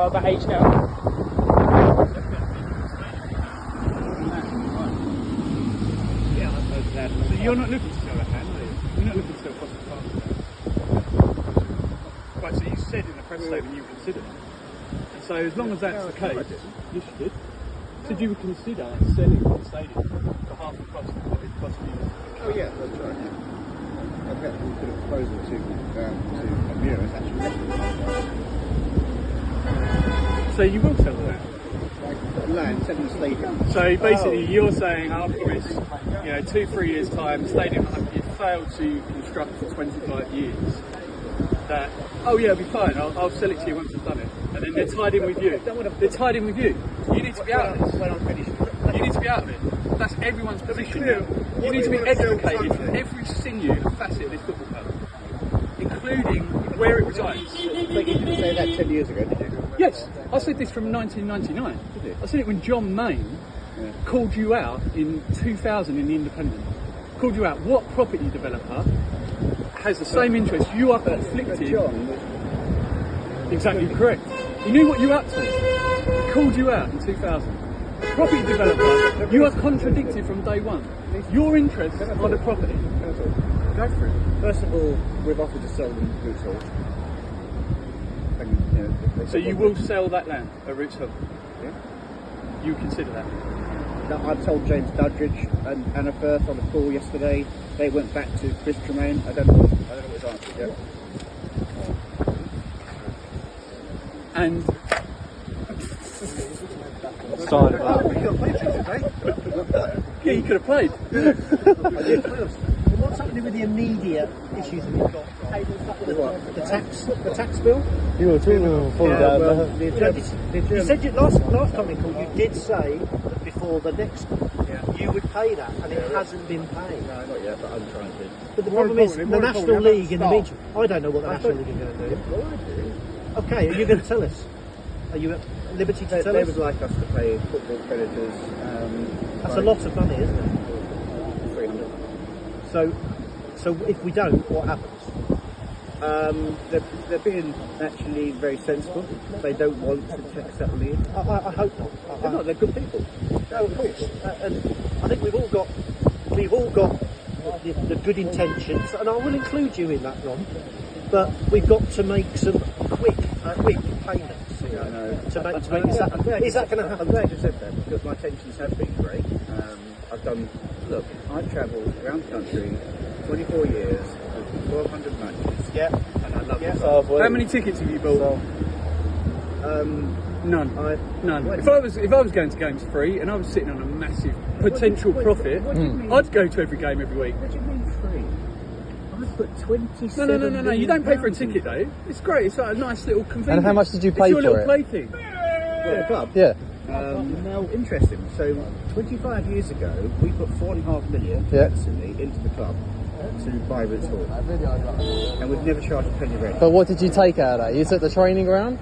Well, that age now. Yeah, I suppose that. So you're not looking to sell that land, are you? You're not looking to sell Foster Park. Right, so you said in the press statement you considered it. And so as long as that's the case, yes you did. Said you would consider selling the stadium for half the cost of what it cost you. Oh yeah, that's right. Yeah. I've got to put a proposal to Amira. It's actually less than that. So you will sell the land? Land, selling the stadium. So basically you're saying after it's 2-3 years time, the stadium you failed to construct for 25 years, that, oh yeah, it'll be fine, I'll sell it to you once I've done it. And then they're tied in with you. They're tied in with you. You need to be out of this. When I'm finished. You need to be out of it. That's everyone's position now. You need to be educated from every sinew and facet of this football club, including where it resides. But you didn't say that 10 years ago, did you? Yes, I said this from 1999. Did you? I said it when John Main called you out in 2000 in the Independent. Called you out. What property developer has the same interest you are conflicted? John was... Exactly correct. He knew what you were up to. He called you out in 2000. A property developer, you are contradicted from day one. Your interests are the property. Go for it. First of all, we've offered to sell them Roots Hall. So you will sell that land at Roots Hall? Yeah. You consider that? Now, I've told James Dudridge and Anna Firth on a call yesterday. They went back to Chris Tremaine. I don't know what his answer is yet. And Sorry. yeah, you could have played. What's happening with the immediate issues that we've got? The tax bill? You were talking before that. You said last time we called, you did say that before the next you would pay that, and it hasn't been paid. No, not yet, but I'm trying to. But the problem is, the National League in the meantime, I don't know what the National League is going to do. Well, I do. Okay, are you going to tell us? Are you at liberty to tell They us? would like us to pay football creditors. That's a lot of money, isn't it? 300. So if we don't, what happens? They're being actually very sensible. They don't want to tax that league. I hope not. They're not. They're good people. No, of course. And I think we've all got the good intentions, and I will include you in that, Ron. But we've got to make some quick payments to make this happen. Is that going to happen? I'm glad you said that, because my intentions have been great. I've travelled around the country 24 years with 1,200 matches. Yeah. And I love it. How many tickets have you bought? None. None. If I was going to games free and I was sitting on a massive potential profit, I'd go to every game every week. What do you mean free? I've put 27. No. You don't pay for a ticket though. It's great. It's like a nice little convenience. And how much did you pay it's your for little it? plaything. For the club? Yeah. Now, interesting. So, 25 years ago, we put 4.5 million personally into the club to buy Roots Hall, and we've never charged a penny rent. But what did you take out of that? You took the training ground?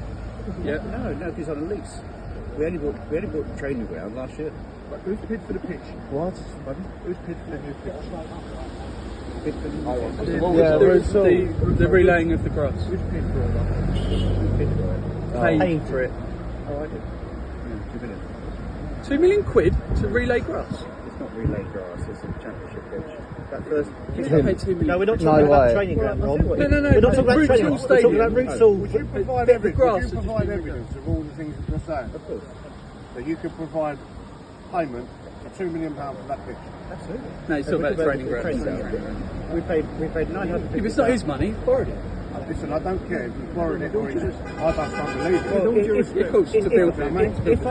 Yeah. No, because on a lease. We only bought the training ground last year. Who's paid for the pitch? What? Who's paid for the new pitch? The relaying of the grass. Who's paid for all that? Who's paid for it? Paying for it. Oh, I did. Yeah, 2 million. £2 million to relay grass. It's not relay grass. It's a championship pitch. That first. You don't pay £2 million. No, we're not talking about way. training ground, Rob. No. We're not talking about Roots training Hall ground. We're talking about Roots Hall. Would you provide The evidence? grass Would you has provide just been evidence of all the things that you're saying? Of course. So you could provide payment for £2 million for that pitch. Absolutely. No, it's talking about the training ground. We paid 950. If it's not his money, borrowed it. Listen, I don't care if you borrowed it or you just, I just don't believe it. Well, If Of course, to build it. it was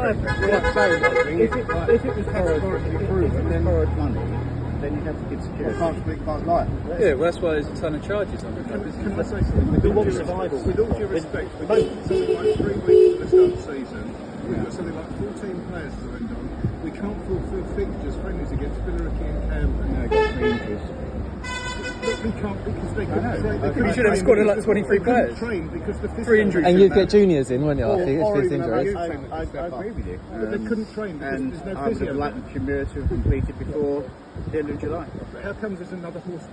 categorically proven, then borrowed money, then you'd have to give I security. can't speak, can't lie. Yeah, well, that's why there's a ton of charges on it. Can I say something? We want survival. With all due respect, we've got something like 3 weeks of the start season. We've got something like 14 players to end on. We can't fulfil fixtures friendlies against Billericay and Camden. No, I got 3 injuries. We can't because they couldn't know. train. They You couldn't should have train squadded because like 23 they couldn't players. train because the 3 injuries. And you'd get juniors in, wouldn't you, Or if it's even injuries? have a I agree with you. But they couldn't train because And there's no I would physio. have liked Chimera to have completed before the end of July. But how comes there's another horse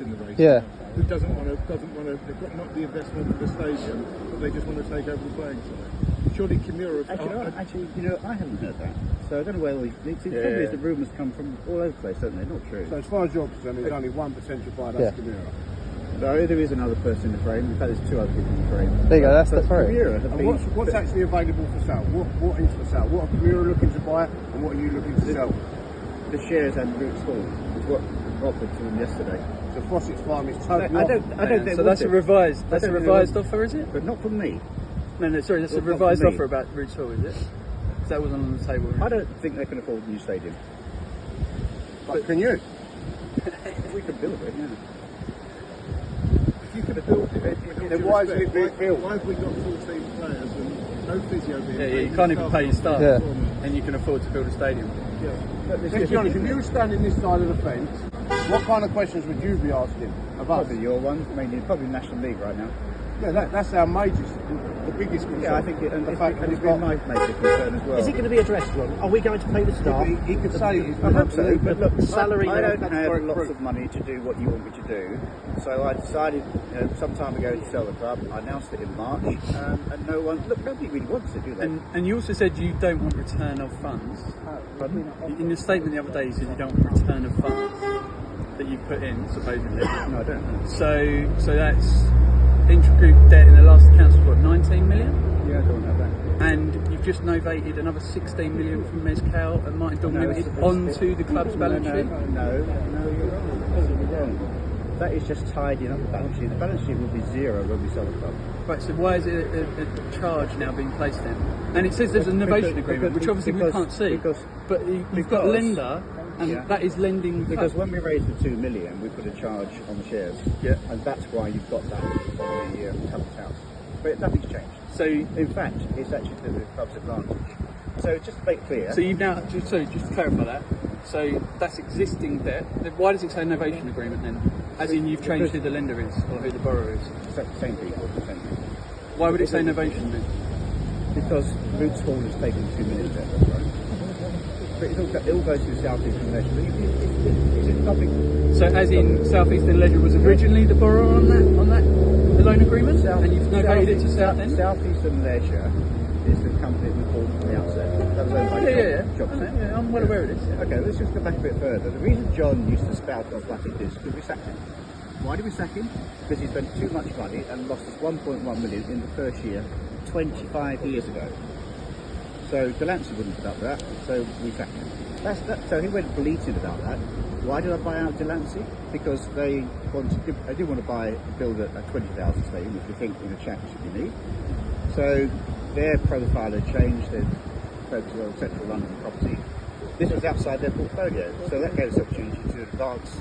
in the race? Yeah. Who doesn't want to? They've got not the investment of the stadium, but they just want to take over the playing side. surely Kimura... Actually, you know, I haven't heard that. So I don't know where all these... The rumours come from all over the place, don't they? Not true. So as far as you're concerned, there's only one potential buyer, that's Kimura. No, there is another person in the frame. In fact, there's two other people in the frame. There you go, that's the frame. And what's actually available for sale? What is for sale? What are Kimura looking to buy and what are you looking to sell? The shares and Roots Hall is what offered to them yesterday. So Fossett's Farm is totally I don't think So that's a revised. That's a revised offer, is it? But not from me. No, sorry, that's a revised offer about Roots Hall, is it? 'Cause that wasn't on the table. I don't think they can afford a new stadium. But can you? We could build it, yeah. If you could have built it, then why is it being built? Why have we got 14 players and no physio being Yeah, you can't even pay your staff, Yeah. and you can afford to build a stadium. Let's be honest, if you were standing this side of the fence, what kind of questions would you be asking of us? Probably your one, mainly probably National League right now. Yeah, that's our major, the biggest concern. Yeah, I think it, and the fact that it's we've got... my major concern as well. Is it going to be addressed, Ron? Are we going to pay the staff? He could say he's I hope so, but look, the salary I don't that's have correct lots proof. of money to do what you want me to do, so I decided some time ago to sell the club. I announced it in March, and nobody really wants it, do they? And you also said you don't want return of funds. Pardon? In your statement the other day, you said you don't want return of funds that you put in, supposedly. No, I don't know. So that's intragroup debt in the last accounts was what, 19 million? Yeah, I don't have that. And you've just novated another 16 million from Mezcal and Martin Dog Limited onto the club's balance sheet? No, you're wrong. You're wrong. That is just tidying up the balance sheet. The balance sheet will be zero when we sell the club. Right, so why is it a charge now being placed in? And it says there's an innovation agreement, which obviously we can't see. But you've got a lender, and that is lending... Because when we raised the 2 million, we put a charge on the shares. Yeah. And that's why you've got that on the club's house. But nothing's changed. So, In fact, it's actually to the club's advantage. So just to make it clear... so you've now... just to clarify that, so that's existing debt. Why does it say innovation agreement then? As in you've changed who the lender is, or who the borrower is? Same people. Why would it say innovation then? Because Roots Hall has taken 2 million debt, right? But it all goes to the South Eastern Leisure. Is it public? So as in South Eastern Leisure was originally the borrower on that the loan agreement, and you've novated it to South End? South Eastern Leisure is the company we bought from the outset. That was owned by Jobson. Yeah, I'm well aware of this. Okay, let's just go back a bit further. The reason John used to spout off like he did is because we sacked him. Why did we sack him? Because he spent too much money and lost us 1.1 million in the first year, 25 years ago. So Delancey wouldn't put up with that, so we sacked him. So he went bleating about that. Why did I buy out Delancey? Because they didn't want to build a 20,000 stadium, which we think in a championship you need. So their profile had changed. They focused on central London property. This was outside their portfolio, so that gave us the opportunity to advance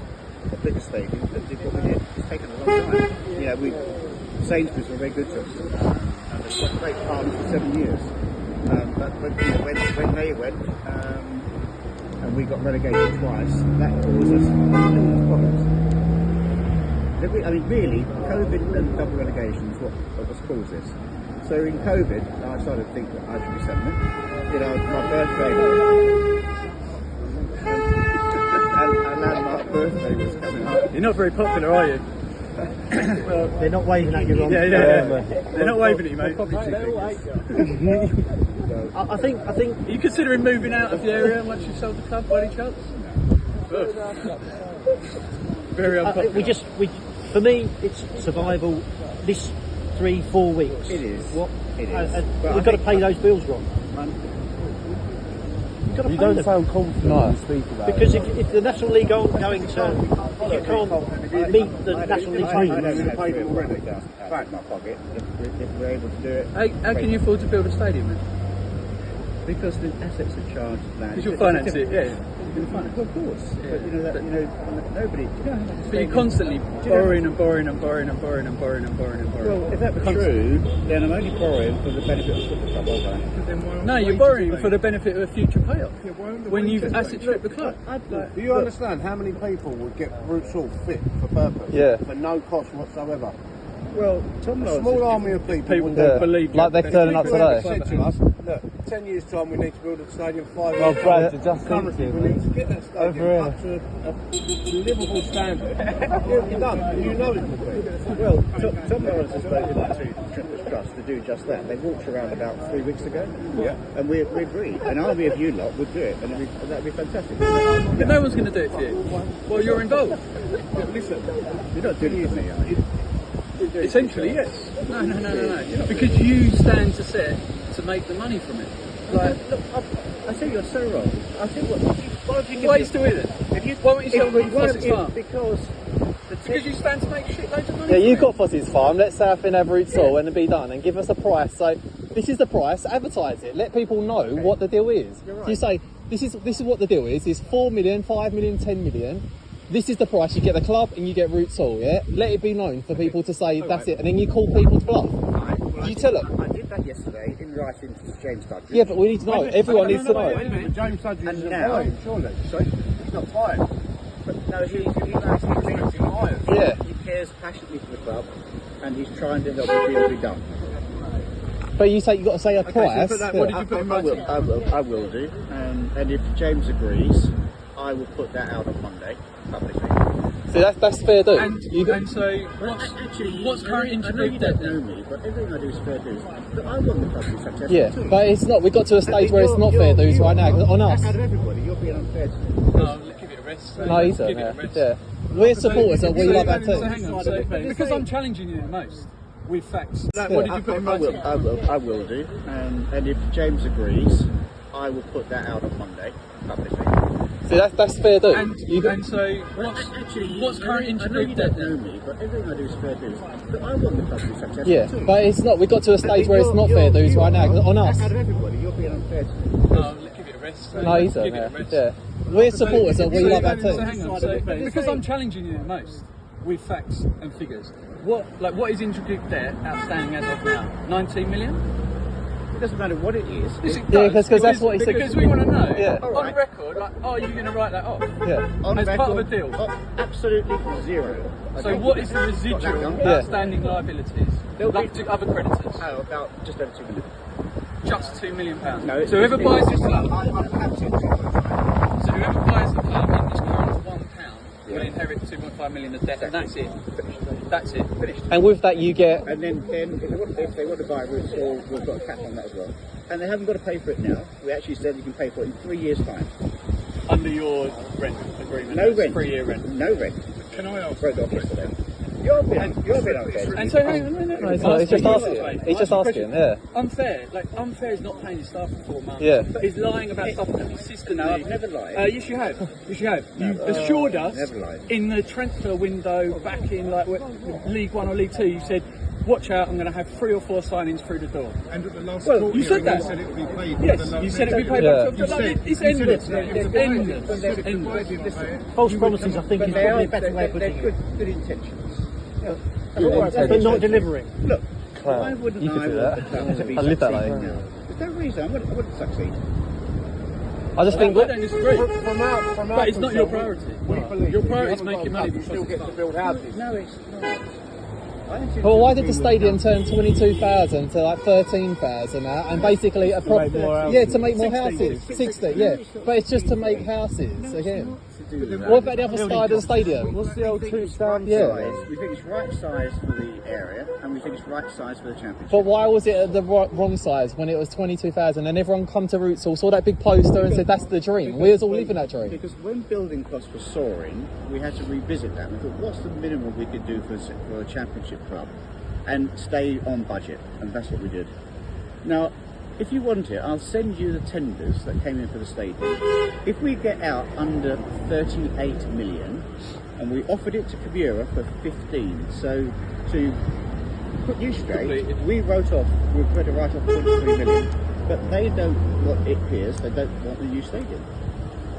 a bigger stadium than did what we did. It's taken a long time. You know, Sainsbury's were very good to us, and they've got great partners for 7 years. But when they went, and we got relegated twice, that caused us enormous problems. I mean, really, COVID and double relegation is what's caused this. So in COVID, I started to think that I should be selling it. You know, my birthday, and my birthday was coming up. You're not very popular, are you? Well, they're not waving at you, Ron. Yeah. They're not waving at you, mate. I think. Are you considering moving out of the area once you've sold the club by any chance? Very unpopular. For me, it's survival. This 3-4 weeks. It is. It is. And we've got to pay those bills, Ron. You don't sound confident when you speak about it. Because if the National League aren't going to, if you can't meet the National League I don't payments, have £3,000 in my pocket if we're able to do it. How can you afford to build a stadium then? Because the assets are charged land. Because you'll finance it, yeah. Well, of course. Yeah. But nobody. But you're constantly borrowing and borrowing and borrowing and borrowing and borrowing and borrowing and borrowing. Well, if that were true, then I'm only borrowing for the benefit of the football club, aren't I? No, you're borrowing for the benefit of a future payoff. When you've asset stripped the club. Do you understand how many people would get Roots Hall fit for purpose? Yeah. For no cost whatsoever? Well, Tom A Lawrence small army of people would People believe Like they're turning up People ever today. said to us, look, 10 years' time we need to build a stadium, 5 Well, years' Brad, time. just Currently, we need to get that stadium Over up to a livable standard. It'll be done. You know it will be. Well, Tom Lawrence has spoken to Trippers Trust to do just that. They walked around about 3 weeks ago, and we agreed. An army of you lot would do it, and that'd be fantastic. But no one's going to do it for you. Well, you're involved. Listen, You're not doing it for me, are you? Essentially, yes. No. Because you stand to set to make the money from it. Like, Look, I think you're so wrong. I think why don't you give why are me- you still with it? If you, Why won't you sell if- them at Foss's if- Farm? Because the Because you stand to make shitloads of money. Yeah, from you've it. got Foss's Farm. Let's say I think have roots all and be done, and give us a price. So this is the price. Advertise it. Let people know what the deal is. You're right. So you say this is what the deal is. It's 4 million, 5 million, 10 million. This is the price. You get the club and you get roots all. Yeah. Let it be known for people to say that's it, and then you call people to bluff. You tell them. I did that yesterday in writing to James Dudley. Yeah, but we need to know. Everyone needs to know. James Dudley And is now- fired, surely. Sorry? He's not fired. But no, he actually Fired. Yeah. He cares passionately for the club, and he's trying to help the deal be done. But you say you got to say a price. put that- Yeah. what did you put in writing? I will do. And if James agrees, I will put that out on Monday publicly. See, that's fair do. And so, what's current I know intergroup you debt don't know then? me, but everything I do is fair dues. But I want the club to be successful Yeah, too. but it's not. We got to a stage where it's not fair dues right now on us. Out of everybody, you're being unfair to me. No, give it a rest. No, he's Give on it a there. rest. Yeah, we're supporters and we love our So team. hang on, so because I'm challenging you the most with facts. Yeah. What did you put in writing? I will do. And if James agrees, I will put that out on Monday publicly. See, that's fair do. And so, what's current I know intergroup you debt don't know then? me, but everything I do is fair dues. But I want the club to be successful Yeah, too. but it's not. We got to a stage where it's not fair dues right now on us. Out of everybody, you're being unfair to me. No, give it a rest. No, he's on Give it there. a rest. Yeah, we're supporters and we love our So team. hang on, so because I'm challenging you the most with facts and figures. What is intricate debt outstanding as of now? 19 million? It doesn't matter what it is. Yes, it Yeah, does, 'cause that's what he said. Because we want to know Yeah. on record. Like, are you going to write that off? Yeah, On as record, part of a deal? Absolutely zero. So Okay? what is the Got that residual done? Yeah. outstanding liabilities? There'll Like be- to other creditors? Oh, about just over 2 million. Just £2 million. No, it's- So whoever it's- buys this club, I'm capped it. so whoever buys the club in this current £1 will inherit 2.5 million of debt, and that's it. That's it. Finished. and with that you get. And then if they want to buy Roots Hall, we've got a cap on that as well. And they haven't got to pay for it now. We actually said you can pay for it in 3 years' time. Under your rent agreement. No it's rent. 3-year rent. No rent. Can I ask? Broke off yesterday. You're being unfair. And so hang on, no. No, it's just asking. He's just asking. Yeah, Unfair. Like unfair is not paying his staff for 4 months. Yeah. He's lying about stuff consistently. No, I've never lied. Yes, you have. Yes, you have. You assured us Never lied. in the transfer window back in League One or League Two. You said, "Watch out! I'm going to have 3 or 4 signings through the door." And at the last Well, court you said hearing, that. you said it would be paid. Yes, you said it would be paid Yeah. back. You said- It's you said endless. it- it was It's a endless. You said if the Endless. buyer didn't pay it, False you would promises, come I think, up is with- probably a better way of They're putting it. good intentions. But not delivering. Look, Clown. why wouldn't You could I do want that. the club to be I live that succeeding way. now? There's no reason I wouldn't succeed. I just think. I don't disagree. From our But it's not your perspective, priority. we believe Your if you priority is haven't got making a money. club, you still get to build houses. No, it's not. I don't think But why we did the would stadium have- turn 22,000 to like 13,000 now, and basically a profit? more houses. Yeah, to make more 60. houses. 60, yeah. But it's just to make houses again. to do that? What about the other side of the stadium? What's the old two stand? Yeah. Size. We think it's right size for the area, and we think it's right size for the championship. But why was it at the wrong size when it was 22,000 and everyone come to Roots Hall, saw that big poster and said that's the dream? We was all living that dream. Because when building costs were soaring, we had to revisit that. We thought, what's the minimum we could do for a championship club and stay on budget? And that's what we did. Now, if you want it, I'll send you the tenders that came in for the stadium. If we get out under 38 million, and we offered it to Cabura for 15, so to put you straight, we wrote off, we were going to write off 0.3 million, but they don't want it appears, they don't want the new stadium.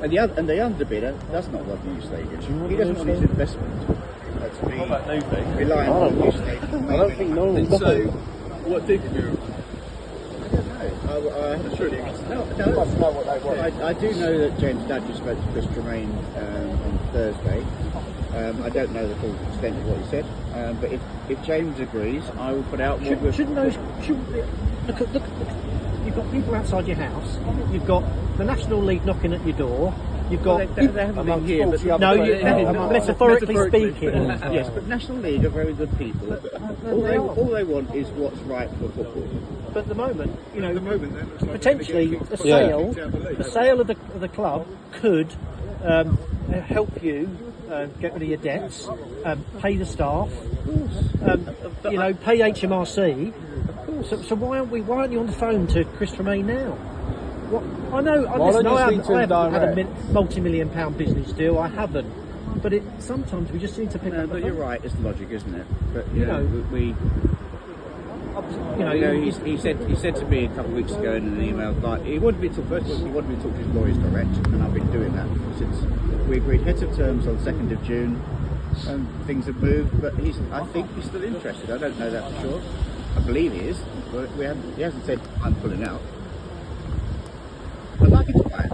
And the other bidder does not want the new stadium. He doesn't want his investment to be reliant on the new stadium. I don't think no one will. So, what did you? I do know that James Dudley spoke to Chris Tremaine on Thursday. I don't know the full extent of what he said, but if James agrees, I will put out what we're... Shouldn't those? Look, you you've got people outside your house. You've got the National League knocking at your door. You've got They haven't been here, but metaphorically speaking. yes, but National League are very good people. All they want is what's right for football. But at the moment, you know, At the moment, that looks like potentially they're the getting sale, kicked out of the league. the sale of the club could help you get rid of your debts, pay the staff, you know, pay HMRC. So why aren't you on the phone to Chris Tremaine now? What, I know. Listen, don't you I speak to him haven't had a direct? multi-million-pound business deal. I haven't. But sometimes we just need to pick No, up the but you're phone. right. It's logic, isn't it? But You know, he said to me a couple of weeks ago in an email, like he wanted me to talk to his lawyers direct, and I've been doing that since we agreed heads of terms on 2nd of June, and things have moved. But I think he's still interested. I don't know that for sure. I believe he is, but he hasn't said I'm pulling out. I'd like him to buy it.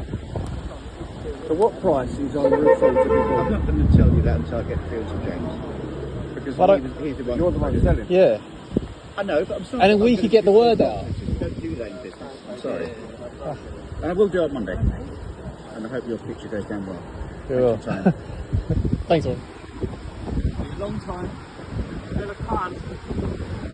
So what price is on route sold to be I'm bought? not going to tell you that until I get Fields and James, because he's the one. You're the one who's selling. Yeah. I know, but I'm sorry. And then we could get the word out. You don't do that in business. I'm sorry. And I will do it on Monday. And I hope your picture goes down well. You will. Thanks for your time. Thanks, Ron. Long time.